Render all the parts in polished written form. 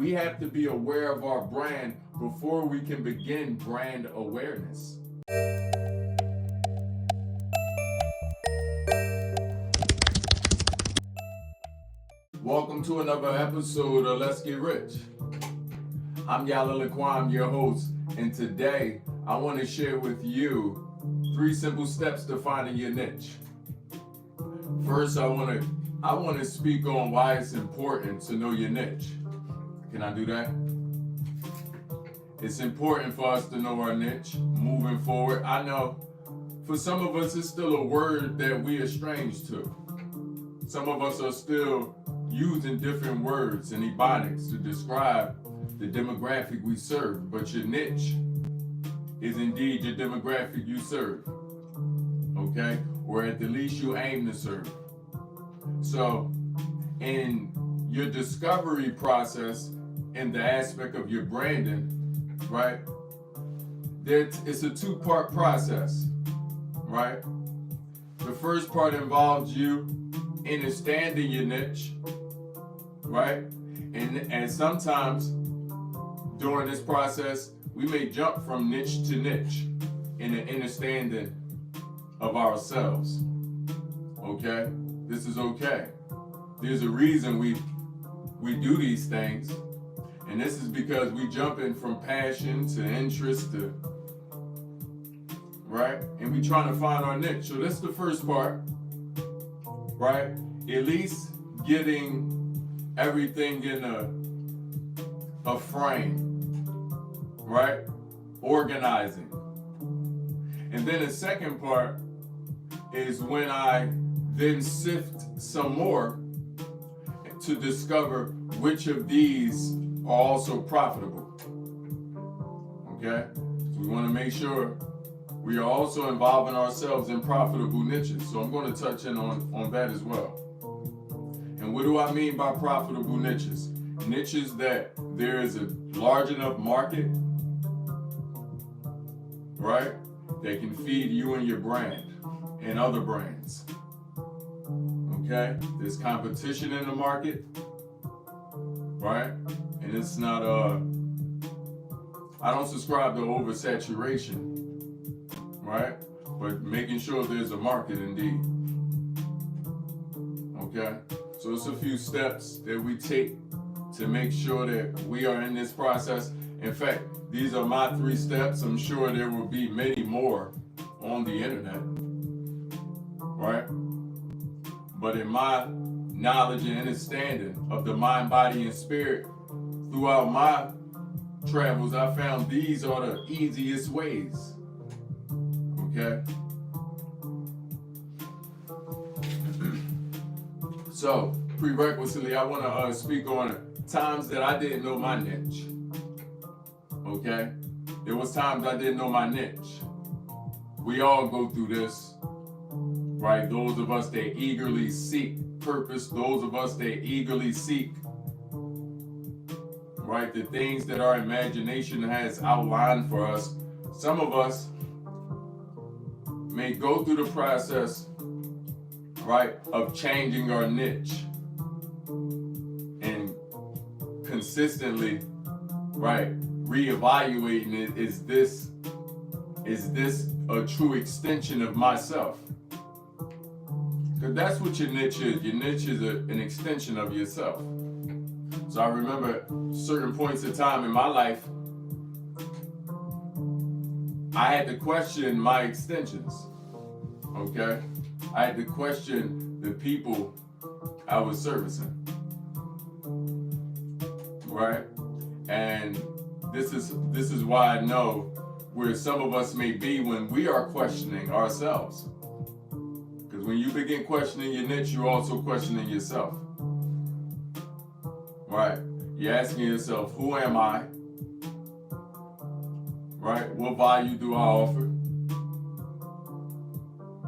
We have to be aware of our brand before we can begin brand awareness. Welcome to another episode of Let's Get Rich. I'm Yahlil Lakwame, your host, and today I want to share with you 3 simple steps to finding your niche. First, I want to speak on why it's important to know your niche. Can I do that? It's important for us to know our niche moving forward. I know for some of us it's still a word that we are strange to. Some of us are still using different words and ebonics to describe the demographic we serve, but your niche is indeed your demographic you serve, okay? Or at the least you aim to serve. So in your discovery process, in the aspect of your branding, right, it's a 2-part process, right? The first part involves you understanding your niche, right? And sometimes during this process, we may jump from niche to niche in the understanding of ourselves, okay? This is okay. There's a reason we do these things, and this is because we jump in from passion to interest to, right? And we trying to find our niche. So that's the first part, right? At least getting everything in a frame, right? Organizing. And then the second part is when I then sift some more to discover which of these are also profitable. Okay? So we want to make sure we are also involving ourselves in profitable niches. So I'm going to touch in on that as well. And what do I mean by profitable niches? Niches that there is a large enough market, right, that can feed you and your brand and other brands. Okay? There's competition in the market, right? And it's not I don't subscribe to oversaturation, right? But making sure there's a market indeed. Okay? So it's a few steps that we take to make sure that we are in this process. In fact, these are my 3 steps. I'm sure there will be many more on the internet, right? But in my knowledge and understanding of the mind, body, and spirit, throughout my travels, I found these are the easiest ways. Okay? So, prerequisitely, I want to speak on times that I didn't know my niche. Okay? There was times I didn't know my niche. We all go through this, right? Those of us that eagerly seek purpose, those of us that eagerly seek, right, the things that our imagination has outlined for us. Some of us may go through the process, right, of changing our niche and consistently, right, reevaluating it. Is this a true extension of myself? Because that's what your niche is. Your niche is an extension of yourself. So I remember certain points of time in my life, I had to question my extensions, okay? I had to question the people I was servicing, right? And this is why I know where some of us may be when we are questioning ourselves. Because when you begin questioning your niche, you're also questioning yourself, right? You're asking yourself, who am I? Right? What value do I offer?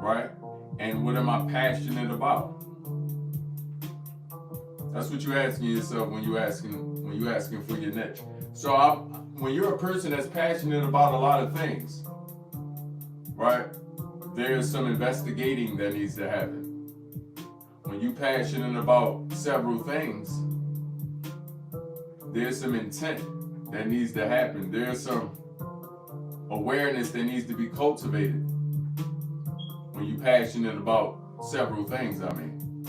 Right? And what am I passionate about? That's what you're asking yourself when you're asking for your niche. So when you're a person that's passionate about a lot of things, right? There's some investigating that needs to happen. When you're passionate about several things, There's some intent that needs to happen. There's some awareness that needs to be cultivated when you're passionate about several things, I mean.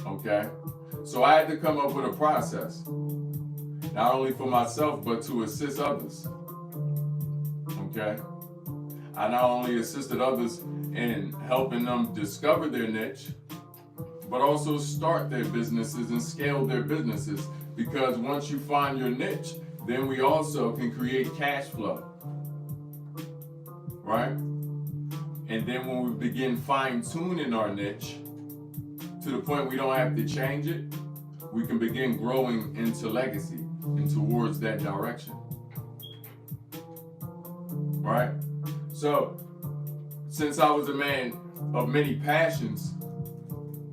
Okay? So I had to come up with a process, not only for myself, but to assist others. Okay? I not only assisted others in helping them discover their niche, but also start their businesses and scale their businesses. Because once you find your niche, then we also can create cash flow. Right? And then when we begin fine-tuning our niche to the point we don't have to change it, we can begin growing into legacy and towards that direction. Right? So, since I was a man of many passions,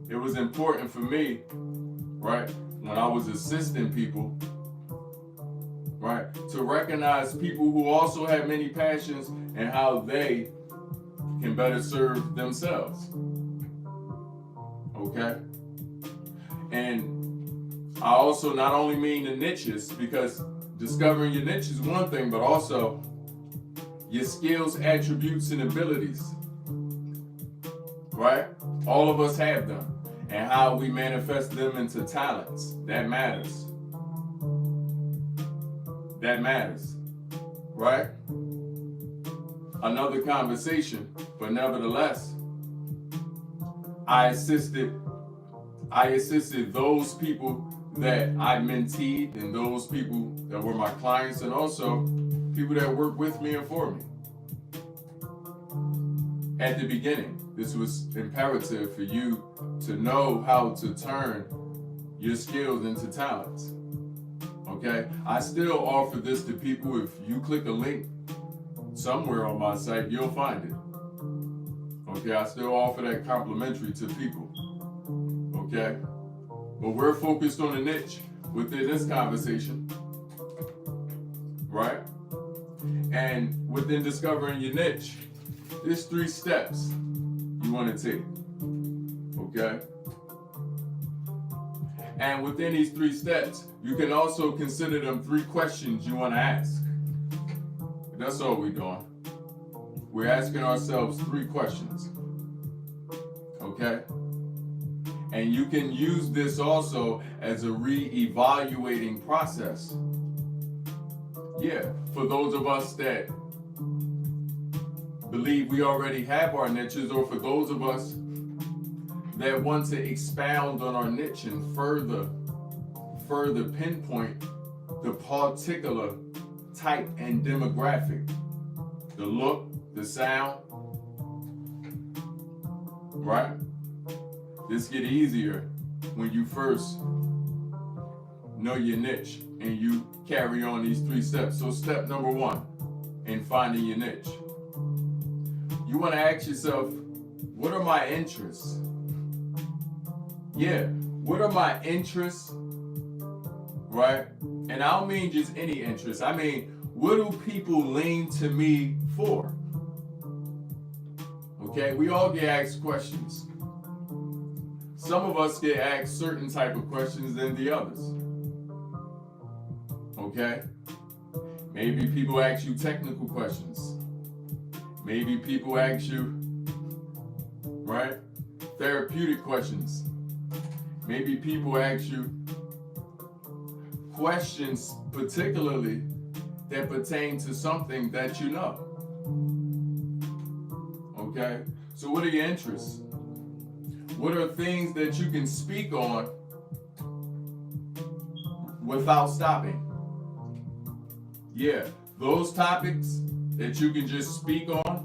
it was important for me, right, when I was assisting people, right, to recognize people who also have many passions and how they can better serve themselves. Okay? And I also not only mean the niches, because discovering your niche is one thing, but also your skills, attributes, and abilities. Right? All of us have them. And how we manifest them into talents. That matters. That matters. Right? Another conversation, but nevertheless, I assisted those people that I menteed and those people that were my clients and also people that work with me and for me. At the beginning, this was imperative for you to know how to turn your skills into talents. Okay? I still offer this to people. If you click a link somewhere on my site, you'll find it. Okay? I still offer that complimentary to people. Okay? But we're focused on a niche within this conversation. Right? And within discovering your niche, there's 3 steps you want to take. Okay? And within these 3 steps, you can also consider them 3 questions you want to ask. That's all we're doing. We're asking ourselves 3 questions. Okay? And you can use this also as a re-evaluating process. Yeah, for those of us that believe we already have our niches, or for those of us that want to expound on our niche and further pinpoint the particular type and demographic, the look, the sound, right? This get easier when you first know your niche and you carry on these 3 steps. So step number 1 in finding your niche. You want to ask yourself, what are my interests? Yeah, what are my interests? Right? And I don't mean just any interests. I mean, what do people lean to me for? Okay, we all get asked questions. Some of us get asked certain type of questions than the others. Okay? Maybe people ask you technical questions. Maybe people ask you, right, therapeutic questions. Maybe people ask you questions particularly that pertain to something that you know. Okay? So what are your interests? What are things that you can speak on without stopping? Yeah, those topics that you can just speak on,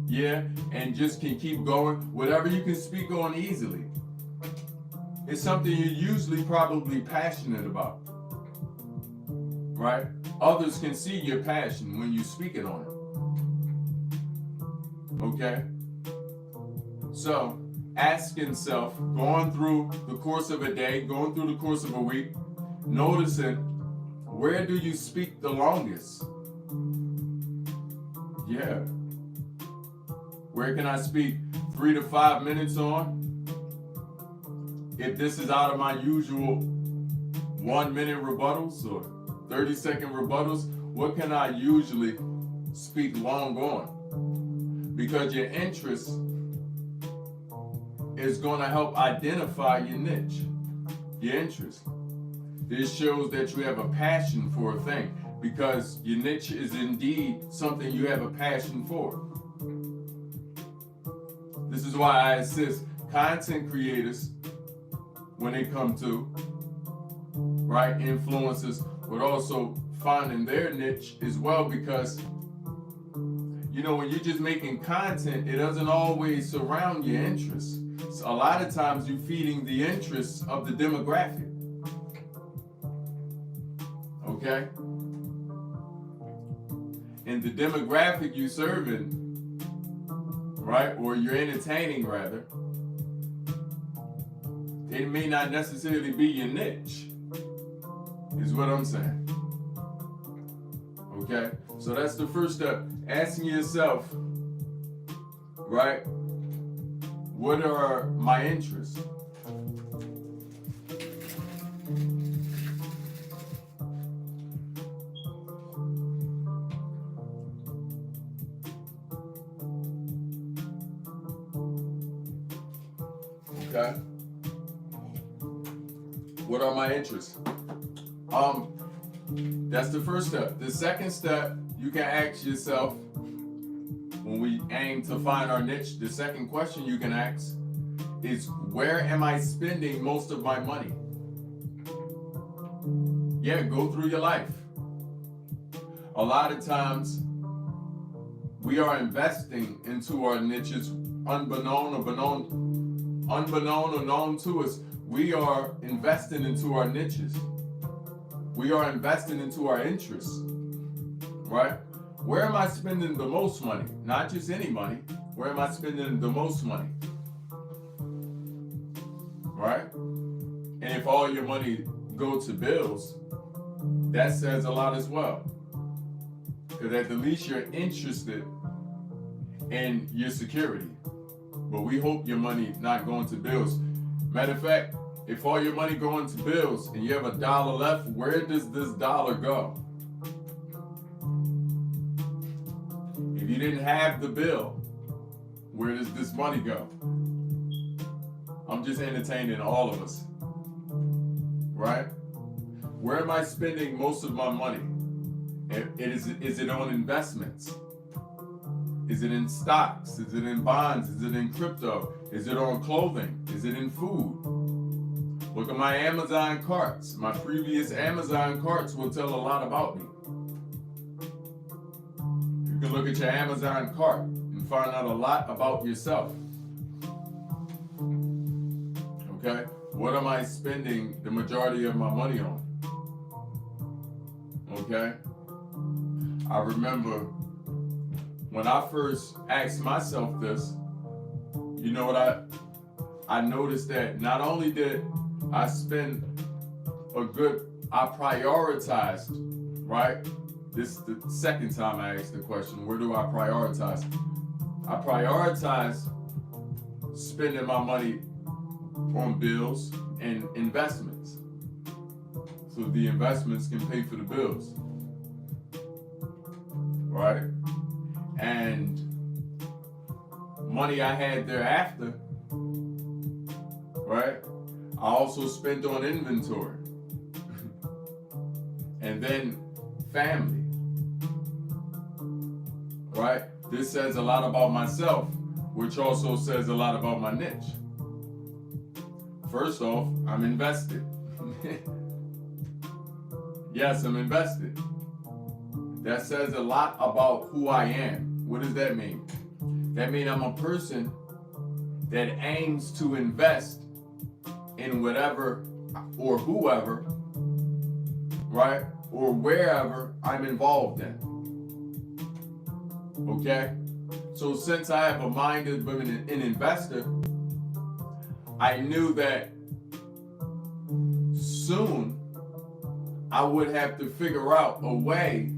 yeah, and just can keep going. Whatever you can speak on easily. It's something you're usually probably passionate about, right? Others can see your passion when you're speaking on it. Okay? So, asking self, going through the course of a day, going through the course of a week, noticing where do you speak the longest? Yeah. Where can I speak 3 to 5 minutes on? if this is out of my usual 1 minute rebuttals or 30-second rebuttals, what can I usually speak long on? Because your interest is going to help identify your niche, your interest. This shows that you have a passion for a thing, because your niche is indeed something you have a passion for. This is why I assist content creators when they come to, right, influencers, but also finding their niche as well, because you know, when you're just making content, it doesn't always surround your interests. So a lot of times you're feeding the interests of the demographic. Okay? And the demographic you're serving, right, or you're entertaining rather, it may not necessarily be your niche, is what I'm saying. Okay? So that's the first step. Asking yourself, right, what are my interests? Okay? What are my interests? That's the first step. The second step, you can ask yourself, when we aim to find our niche, the second question you can ask is, where am I spending most of my money? Yeah, go through your life. A lot of times, we are investing into our niches unbeknown or known to us. We are investing into our niches. We are investing into our interests, right? Where am I spending the most money? Not just any money. Where am I spending the most money? Right? And if all your money go to bills, that says a lot as well. Because at the least you're interested in your security. But we hope your money not going to bills. Matter of fact, if all your money going to bills and you have $1 left, where does this dollar go? If you didn't have the bill, where does this money go? I'm just entertaining all of us, right? Where am I spending most of my money? Is it on investments? Is it in stocks? Is it in bonds? Is it in crypto? Is it on clothing? Is it in food? Look at my Amazon carts. My previous Amazon carts will tell a lot about me. You can look at your Amazon cart and find out a lot about yourself. Okay? What am I spending the majority of my money on? Okay? I remember when I first asked myself this, you know what, I noticed that not only did I spend I prioritized, right? This is the second time I asked the question, where do I prioritize? I prioritize spending my money on bills and investments. So the investments can pay for the bills, right? And money I had thereafter, right? I also spent on inventory. And then family, right? This says a lot about myself, which also says a lot about my niche. First off, I'm invested. Yes, I'm invested. That says a lot about who I am. What does that mean? That means I'm a person that aims to invest in whatever or whoever, right? Or wherever I'm involved in. Okay? So since I have a mind of an investor, I knew that soon I would have to figure out a way,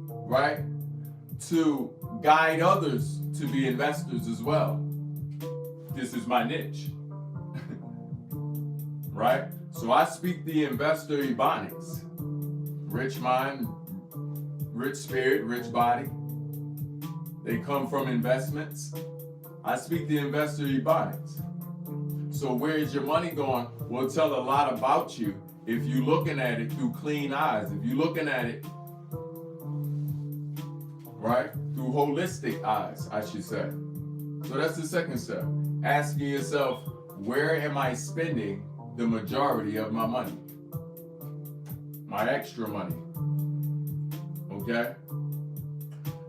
right, to guide others to be investors as well. This is my niche. right? So I speak the investor ebonics. Rich mind, rich spirit, rich body. They come from investments. I speak the investor ebonics. So where is your money going will tell a lot about you if you're looking at it through clean eyes. If you're looking at it, right, through holistic eyes, I should say. So that's the second step. Asking yourself, where am I spending the majority of my money? My extra money. Okay?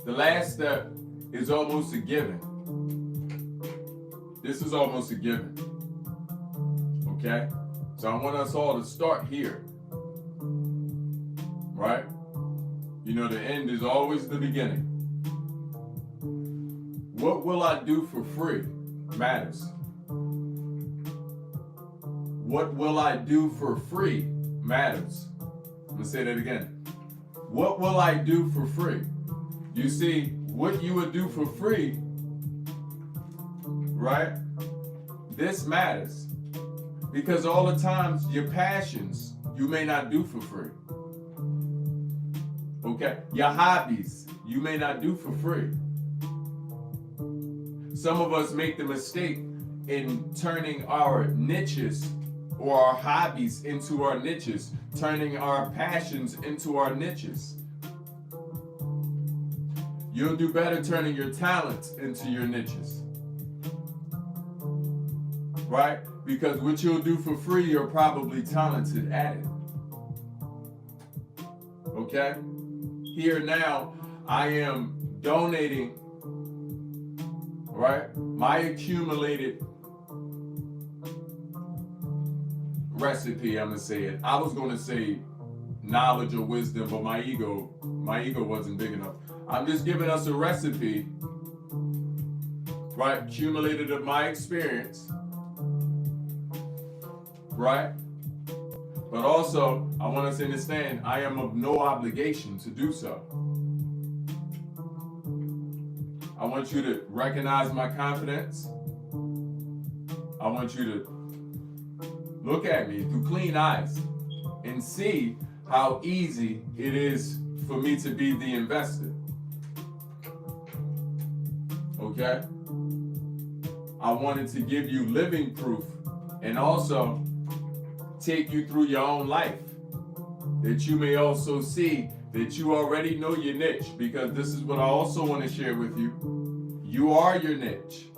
The last step is almost a given. This is almost a given. Okay? So I want us all to start here. Right? You know, the end is always the beginning. What will I do for free matters. What will I do for free matters. I'm going to say that again. What will I do for free? You see, what you would do for free, right? This matters. Because all the times your passions, you may not do for free. Okay? Your hobbies, you may not do for free. Some of us make the mistake in turning our niches or our hobbies into our niches, turning our passions into our niches. You'll do better turning your talents into your niches. Right? Because what you'll do for free, you're probably talented at it. Okay? Here now, I am donating, right, my accumulated recipe, I'm going to say it. I was going to say knowledge or wisdom, but my ego wasn't big enough. I'm just giving us a recipe, right, accumulated of my experience, right? But also, I want us to understand, I am of no obligation to do so. I want you to recognize my confidence. I want you to look at me through clean eyes and see how easy it is for me to be the investor. Okay? I wanted to give you living proof and also take you through your own life, that you may also see that you already know your niche, because this is what I also want to share with you. You are your niche.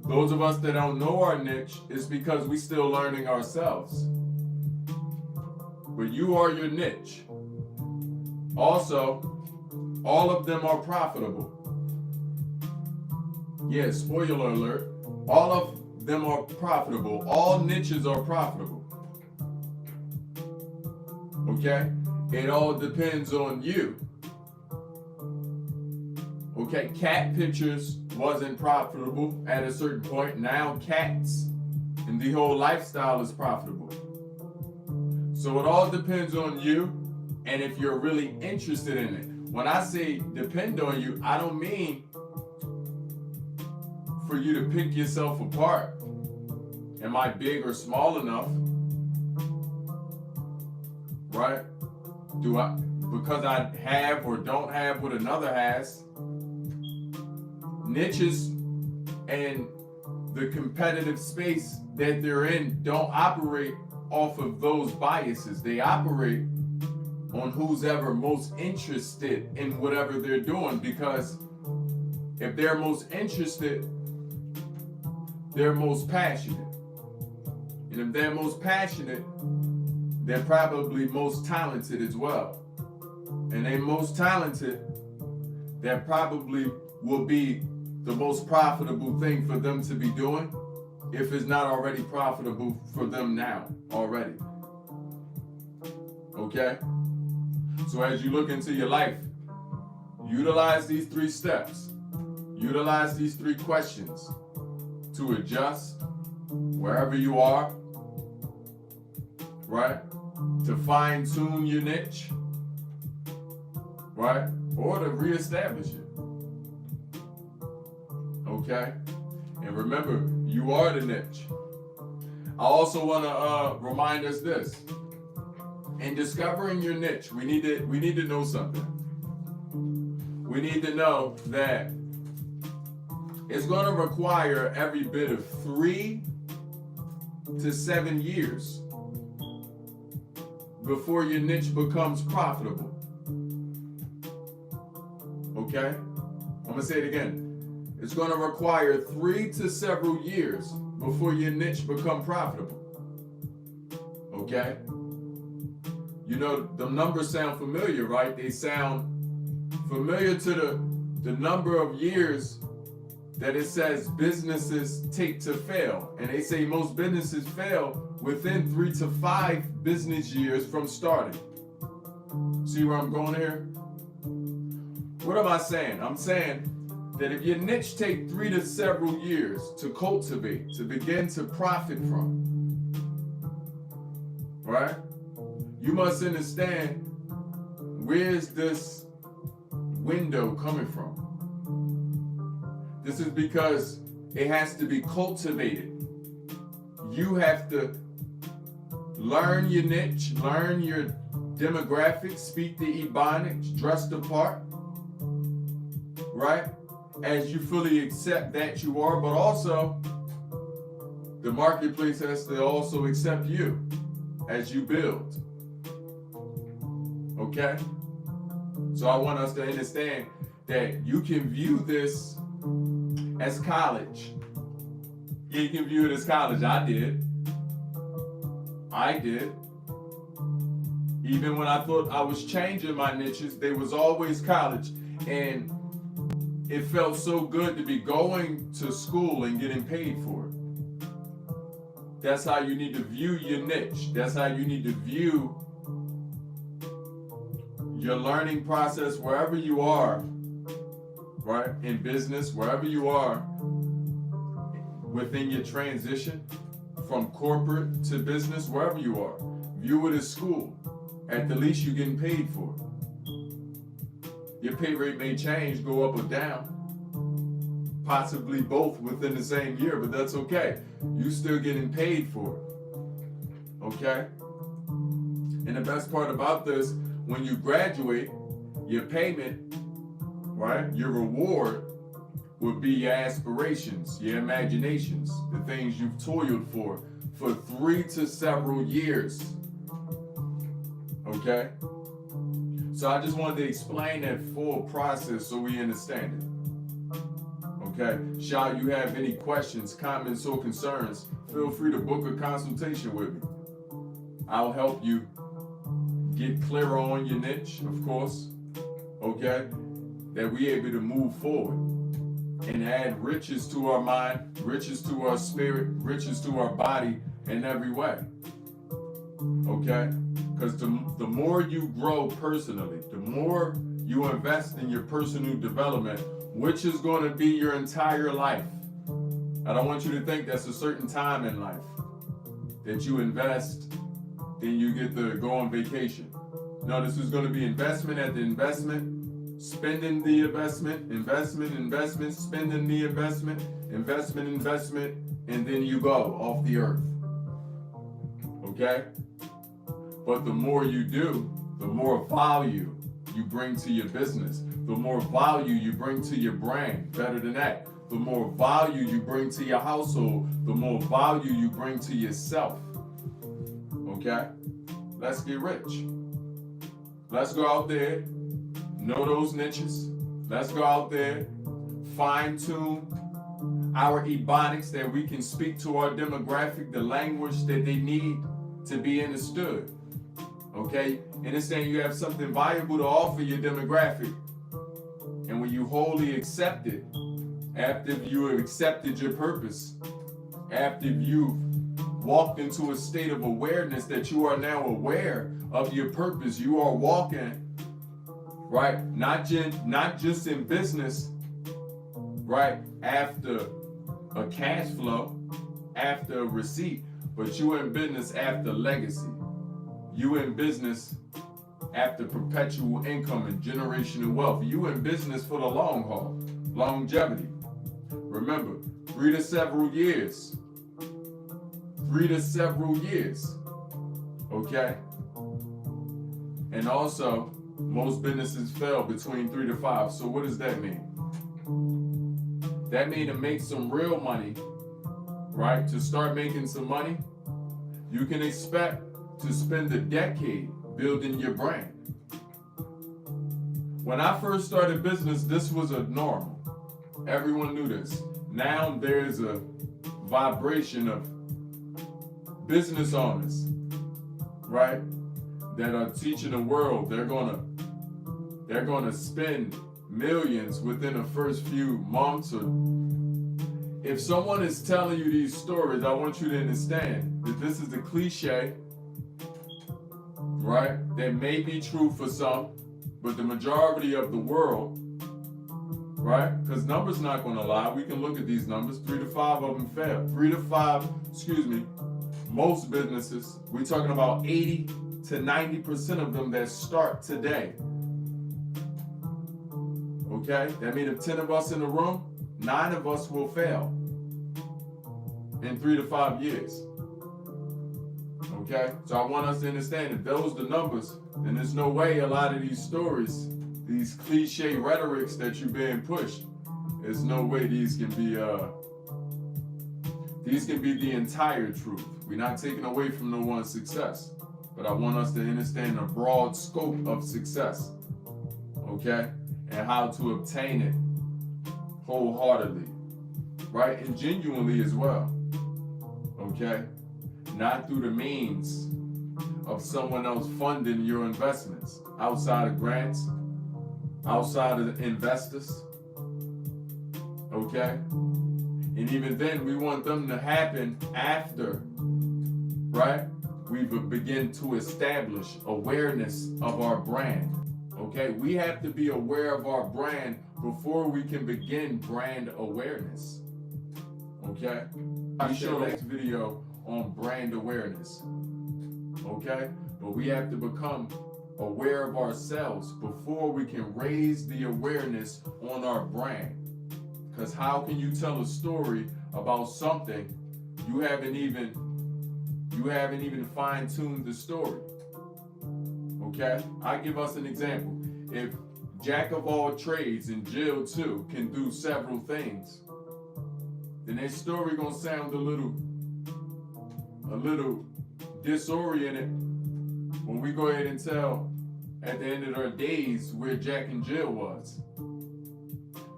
Those of us that don't know our niche is because we're still learning ourselves. But you are your niche. Also, all of them are profitable. Yeah, spoiler alert. All of them are profitable. All niches are profitable. Okay? It all depends on you. Okay, cat pictures wasn't profitable at a certain point. Now cats and the whole lifestyle is profitable. So it all depends on you and if you're really interested in it. When I say depend on you, I don't mean for you to pick yourself apart. Am I big or small enough? Right? Because I have or don't have what another has. Niches and the competitive space that they're in don't operate off of those biases. They operate on who's ever most interested in whatever they're doing, because if they're most interested, they're most passionate. And if they're most passionate, they're probably most talented as well. And they're most talented, that probably will be the most profitable thing for them to be doing, if it's not already profitable for them now already. Okay? So as you look into your life, utilize these 3 steps. Utilize these 3 questions to adjust wherever you are, right? To fine tune your niche, right? Or to reestablish it. Okay? And remember, you are the niche. I also want to remind us this. In discovering your niche, we need to know something. We need to know that it's going to require every bit of 3 to 7 years before your niche becomes profitable. Okay? I'm going to say it again. It's going to require 3 to several years before your niche become profitable. Okay? You know, the numbers sound familiar, right? They sound familiar to the number of years that it says businesses take to fail. And they say most businesses fail within 3 to 5 business years from starting. See where I'm going here? What am I saying? I'm saying that if your niche take 3 to several years to cultivate, to begin to profit from, right? You must understand, where's this window coming from? This is because it has to be cultivated. You have to learn your niche, learn your demographics, speak the Ebonics, dress the part, right? As you fully accept that you are, but also the marketplace has to also accept you as you build. Okay? So I want us to understand that you can view this as college. You can view it as college. I did. Even when I thought I was changing my niches, they was always college. And it felt so good to be going to school and getting paid for it. That's how you need to view your niche. That's how you need to view your learning process wherever you are, right? In business, wherever you are within your transition from corporate to business, wherever you are. View it as school. At the least, you're getting paid for it. Your pay rate may change, go up or down, possibly both within the same year, but that's okay. You're still getting paid for it, okay? And the best part about this, when you graduate, your payment, right, your reward would be your aspirations, your imaginations, the things you've toiled for 3 to several years. Okay? So I just wanted to explain that full process so we understand it. Okay? Shall you have any questions, comments, or concerns, feel free to book a consultation with me. I'll help you get clearer on your niche, of course. Okay? That we're able to move forward and add riches to our mind, riches to our spirit, riches to our body in every way. Okay? Because the more you grow personally, the more you invest in your personal development, which is going to be your entire life. I don't want you to think that's a certain time in life that you invest, then you get to go on vacation. No, this is going to be investment at the investment, spending the investment, spending the investment, and then you go off the earth. Okay? But the more you do, the more value you bring to your business, the more value you bring to your brand. Better than that, the more value you bring to your household, the more value you bring to yourself. Okay? Let's get rich. Let's go out there, know those niches. Let's go out there, fine-tune our Ebonics that we can speak to our demographic, the language that they need to be understood. Okay? Understand you have something valuable to offer your demographic. And when you wholly accept it, after you have accepted your purpose, after you've walked into a state of awareness that you are now aware of your purpose, you are walking, right? Not just in business, right? After a cash flow, after a receipt, but you in business after legacy. You in business after perpetual income and generational wealth. You in business for the long haul, longevity. Remember, 3 to several years. 3 to several years. Okay? And also, most businesses fail between 3 to 5. So what does that mean? That means to make some real money, right? To start making some money, you can expect to spend a decade building your brand. When I first started business, this was a norm. Everyone knew this. Now there's a vibration of business owners, right, that are teaching the world they're gonna spend millions within the first few months. Or if someone is telling you these stories, I want you to understand that this is a cliche, right? That may be true for some, but the majority of the world, right? Because numbers not going to lie. We can look at these numbers. 3 to 5 of them fail. 3 to 5, most businesses, we're talking about 80 to 90% of them that start today. Okay? That means if 10 of us in the room, 9 of us will fail in 3 to 5 years. Okay? So I want us to understand if those are the numbers, then there's no way a lot of these stories, these cliche rhetorics that you're being pushed, there's no way these can be the entire truth. We're not taking away from no one's success, but I want us to understand the broad scope of success, okay, and how to obtain it wholeheartedly, right, and genuinely as well, okay, not through the means of someone else funding your investments, outside of grants, outside of investors, okay? And even then, we want them to happen after, right? We begin to establish awareness of our brand, okay? We have to be aware of our brand before we can begin brand awareness, okay? I'll show the next video on brand awareness, okay? But we have to become aware of ourselves before we can raise the awareness on our brand. Because how can you tell a story about something you haven't even fine-tuned the story? Okay? I give us an example. If Jack of all trades and Jill too can do several things, then their story gonna sound a little disoriented when we go ahead and tell at the end of their days where Jack and Jill was.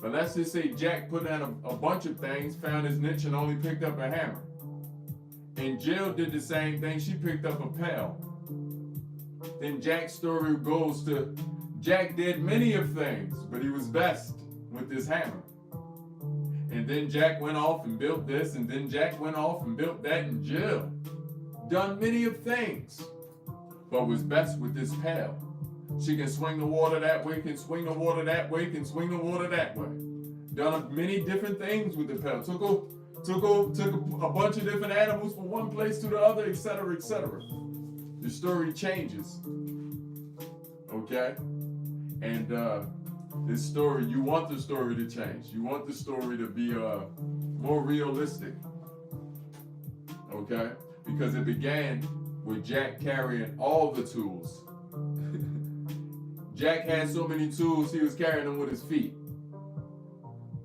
But let's just say Jack put down a bunch of things, found his niche, and only picked up a hammer. And Jill did the same thing. She picked up a pail. Then Jack's story goes to Jack did many of things, but he was best with this hammer. And then Jack went off and built this, and then Jack went off and built that, and Jill done many of things, but was best with this pail. She can swing the water that way, can swing the water that way, can swing the water that way. Done many different things with the pail. Took a bunch of different animals from one place to the other, etc., etc. The story changes. Okay? And this story, you want the story to change. You want the story to be more realistic. Okay? Because it began with Jack carrying all the tools. Jack had so many tools, he was carrying them with his feet.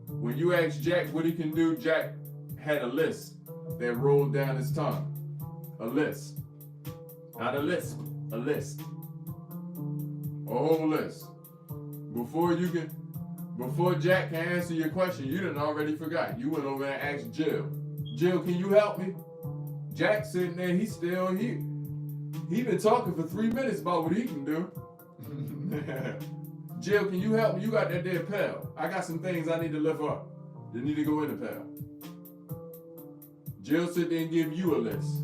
When you ask Jack what he can do, Jack had a list that rolled down his tongue. A list. Not a lisp, a list. A whole list. Before Jack can answer your question, you done already forgot. You went over and asked Jill. Jill, can you help me? Jack sitting there, he's still here. He been talking for 3 minutes about what he can do. Jill, can you help me? You got that dead pail. I got some things I need to lift up. They need to go in the pail. Jill sit there and give you a list.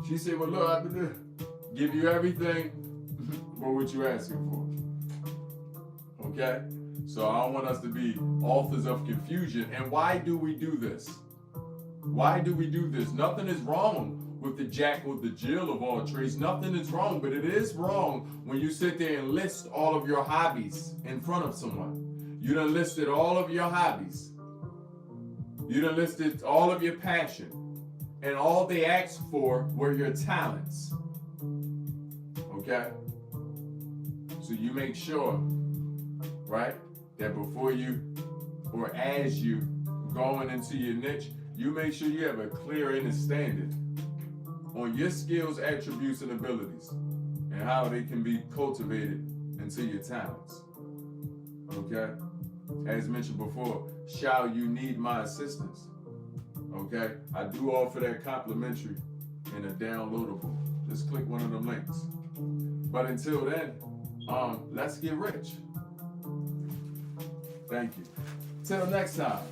She said, well, look, I can give you everything but what you're asking for. Okay? So I don't want us to be authors of confusion. And why do we do this? Why do we do this? Nothing is wrong with the Jack or the Jill of all trades. Nothing is wrong, but it is wrong when you sit there and list all of your hobbies in front of someone. You done listed all of your hobbies. You done listed all of your passion. and all they asked for were your talents. Okay? So you make sure, right, that before you or as you going into your niche, you make sure you have a clear understanding on your skills, attributes, and abilities, and how they can be cultivated into your talents. Okay? As mentioned before, shall you need my assistance? Okay? I do offer that complimentary and a downloadable. Just click one of them links. But until then, let's get rich. Thank you. Till next time.